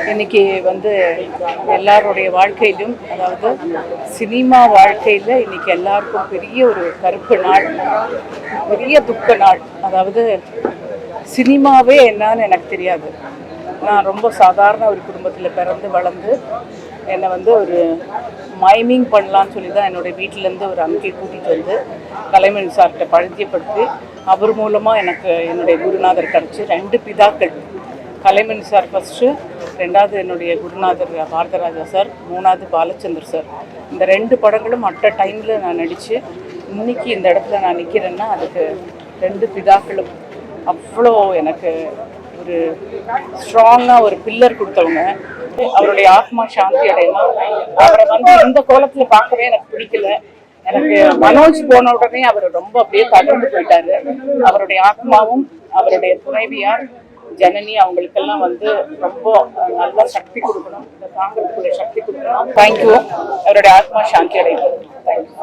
இன்னைக்கு எல்லாருடைய வாழ்க்கையிலும், அதாவது சினிமா வாழ்க்கையில் இன்னைக்கு எல்லாருக்கும் பெரிய ஒரு கருப்பு நாள், பெரிய துக்க நாள். அதாவது சினிமாவே என்னன்னு எனக்கு தெரியாது. நான் ரொம்ப சாதாரண ஒரு குடும்பத்தில் பிறந்து வளர்ந்து என்னை ஒரு மைமிங் பண்ணலான்னு சொல்லி தான் என்னுடைய வீட்டிலேருந்து ஒரு அங்கிள் கூட்டிகிட்டு வந்து கலைமணி சார்கிட்ட பழகியப்படுத்தி அவர் மூலமாக எனக்கு என்னுடைய குருநாதர் கிடச்சி 2 பிதாக்கள். கலைமணி சார் ஃபஸ்ட்டு, 2வது என்னுடைய குருநாதர் பாரதராஜா சார், 3வது பாலச்சந்தர் சார். இந்த 2 படங்களும் அட்ட டைமில் நான் நடித்து இன்றைக்கி இந்த இடத்துல நான் நிற்கிறேன்னா அதுக்கு 2 பிதாக்களும் அவ்வளோ எனக்கு ஒரு ஸ்ட்ராங்காக ஒரு பில்லர் கொடுத்தவங்க. அவருடைய ஆத்மா சாந்தி அடையலாம். அவரை இந்த கோலத்தில் பார்க்கவே எனக்கு பிடிக்கல. எனக்கு மனோஜ் போன உடனே அவர் ரொம்ப அப்படியே தகர்ந்து போயிட்டாரு. அவருடைய ஆத்மாவும் அவருடைய துணைவியார் ஜனனி அவங்களுக்கெல்லாம் ரொம்ப நல்ல சக்தி கொடுக்கணும், இந்த தாங்கிறதுக்குரிய சக்தி கொடுக்கணும். தேங்க்யூ. அவருடைய ஆத்மா சாந்தி அடையணும். தேங்க்யூ.